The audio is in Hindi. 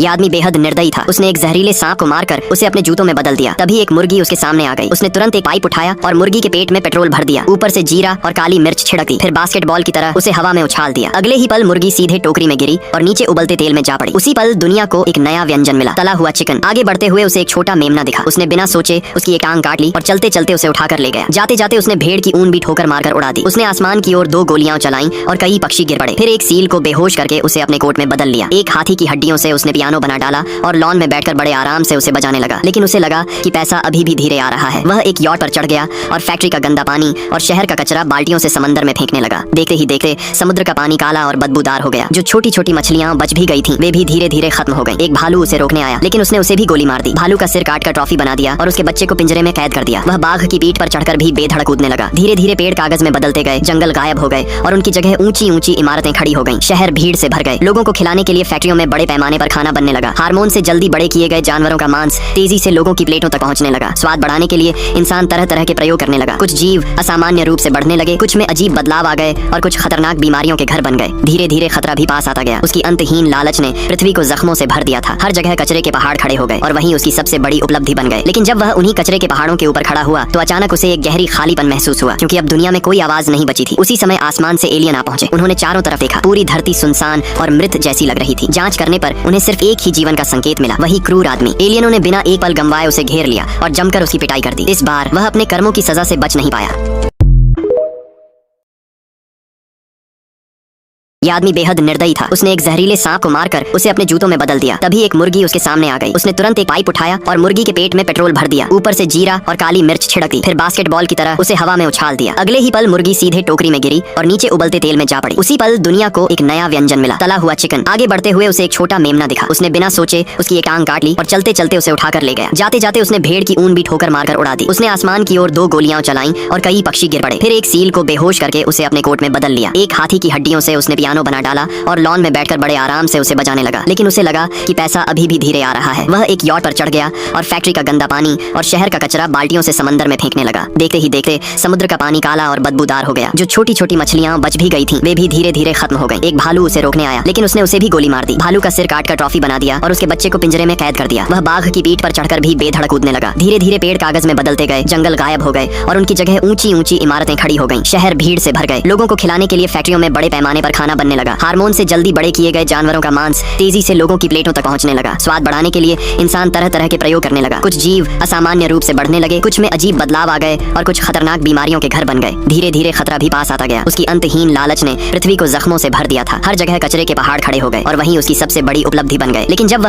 ये आदमी बेहद निर्दयी था। उसने एक जहरीले सांप को मारकर उसे अपने जूतों में बदल दिया। तभी एक मुर्गी उसके सामने आ गई। उसने तुरंत एक पाइप उठाया और मुर्गी के पेट में पेट्रोल भर दिया। ऊपर से जीरा और काली मिर्च छिड़क दी। फिर बास्केटबॉल की तरह उसे हवा में उछाल दिया। अगले ही पल मुर्गी सीधे टोकरी में गिरी और नीचे उबलते तेल में जा पड़ी। उसी पल दुनिया को एक नया व्यंजन मिला, तला हुआ चिकन। आगे बढ़ते हुए उसे एक छोटा मेमना दिखा। उसने बिना सोचे उसकी एक टांग काट ली और चलते चलते उसे उठाकर ले गया। जाते जाते उसने भेड़ की ऊन भी ठोकर मारकर उड़ा दी। उसने आसमान की ओर 2 गोलियां चलाई और कई पक्षी गिर पड़े। फिर एक सील को बेहोश करके उसे अपने कोट में बदल लिया। एक हाथी की हड्डियों से उसने पियानो बना डाला और लॉन में बैठकर बड़े आराम से उसे बजाने लगा। लेकिन उसे लगा कि पैसा अभी भी धीरे आ रहा है। वह एक यॉट पर चढ़ गया और फैक्ट्री का गंदा पानी और शहर का कचरा बाल्टियों से समंदर में फेंकने लगा। देखते ही देखते समुद्र का पानी काला और बदबूदार हो गया। जो छोटी छोटी मछलियां बच भी गई थीं, वे भी धीरे धीरे खत्म हो गई। एक भालू उसे रोकने आया, लेकिन उसने उसे भी गोली मार दी। भालू का सिर काटकर ट्रॉफी बना दिया और उसके बच्चे को पिंजरे में कैद कर दिया। वह बाघ की पीठ पर चढ़कर भी बेधड़क कूदने लगा। धीरे धीरे पेड़ कागज में बदलते गए, जंगल गायब हो गए और उनकी जगह ऊंची ऊंची इमारतें खड़ी हो गईं। शहर भीड़ से भर गए। लोगों को खिलाने के लिए फैक्ट्रियों में बड़े पैमाने पर खाना बनने लगा। हार्मोन से जल्दी बड़े किए गए जानवरों का मांस तेजी से लोगों की प्लेटों तक पहुंचने लगा। स्वाद बढ़ाने के लिए इंसान तरह तरह के प्रयोग करने लगा। कुछ जीव असामान्य रूप से बढ़ने लगे, कुछ में अजीब बदलाव आ गए और कुछ खतरनाक बीमारियों के घर बन गए। धीरे धीरे खतरा भी पास आता गया। उसकी अंतहीन लालच ने पृथ्वी को जख्मों से भर दिया था। हर जगह कचरे के पहाड़ खड़े हो गए और वहीं उसकी सबसे बड़ी उपलब्धि बन गए। लेकिन जब वह उन्हीं कचरे के पहाड़ों के ऊपर खड़ा हुआ तो अचानक उसे एक गहरी खालीपन महसूस हुआ, क्योंकि अब दुनिया में कोई आवाज नहीं बची थी। उसी समय आसमान से एलियन आ पहुंचे। उन्होंने चारों तरफ देखा। पूरी धरती सुनसान और मृत जैसी लग रही थी। जांच करने पर उन्हें सिर्फ एक ही जीवन का संकेत मिला, वही क्रूर आदमी। एलियनों ने बिना एक पल गंवाए उसे घेर लिया और जमकर उसकी पिटाई कर दी। इस बार वह अपने कर्मों की सजा से बच नहीं पाया। ये आदमी बेहद निर्दयी था। उसने एक जहरीले सांप को मारकर उसे अपने जूतों में बदल दिया। तभी एक मुर्गी उसके सामने आ गई। उसने तुरंत एक पाइप उठाया और मुर्गी के पेट में पेट्रोल भर दिया। ऊपर से जीरा और काली मिर्च छिड़क दी। फिर बास्केटबॉल की तरह उसे हवा में उछाल दिया। अगले ही पल मुर्गी सीधे टोकरी में गिरी और नीचे उबलते तेल में जा पड़ी। उसी पल दुनिया को एक नया व्यंजन मिला, तला हुआ चिकन। आगे बढ़ते हुए उसे एक छोटा मेमना दिखा। उसने बिना सोचे उसकी एक टांग काट ली और चलते चलते उसे उठाकर ले गया। जाते जाते उसने भेड़ की ऊन भी ठोकर मारकर उड़ा दी। उसने आसमान की ओर 2 गोलियां चलाई और कई पक्षी गिर पड़े। फिर एक सील को बेहोश करके उसे अपने कोट में बदल लिया। एक हाथी की हड्डियों से उसने पियानो बना डाला और लॉन में बैठकर बड़े आराम से उसे बजाने लगा। लेकिन उसे लगा कि पैसा अभी भी धीरे आ रहा है। वह एक यॉट पर चढ़ गया और फैक्ट्री का गंदा पानी और शहर का कचरा बाल्टियों से समंदर में फेंकने लगा। देखते ही देखते समुद्र का पानी काला और बदबूदार हो गया। जो छोटी छोटी मछलियां बच भी गई थीं, वे भी धीरे धीरे खत्म हो गईं। एक भालू उसे रोकने आया, लेकिन उसने उसे भी गोली मार दी। भालू का सिर काटकर ट्रॉफी बना दिया और उसके बच्चे को पिंजरे में कैद कर दिया। वह बाघ की पीठ पर चढ़कर भी बेधड़क कूदने लगा। धीरे धीरे पेड़ कागज में बदलते गए, जंगल गायब हो गए और उनकी जगह ऊंची ऊंची इमारतें खड़ी हो गईं। शहर भीड़ से भर गए। लोगों को खिलाने के लिए फैक्ट्रियों में बड़े पैमाने पर खाना बनने लगा। हार्मोन से जल्दी बड़े किए गए जानवरों का मांस तेजी से लोगों की प्लेटों तक पहुंचने लगा। स्वाद बढ़ाने के लिए इंसान तरह तरह के प्रयोग करने लगा। कुछ जीव असामान्य रूप से बढ़ने लगे, कुछ में अजीब बदलाव आ गए और कुछ खतरनाक बीमारियों के घर बन गए। धीरे धीरे खतरा भी पास आता गया। उसकी अंतहीन लालच ने पृथ्वी को जख्मों से भर दिया था। हर जगह कचरे के पहाड़ खड़े हो गए और वहीं उसकी सबसे बड़ी उपलब्धि बन गए। लेकिन जब वह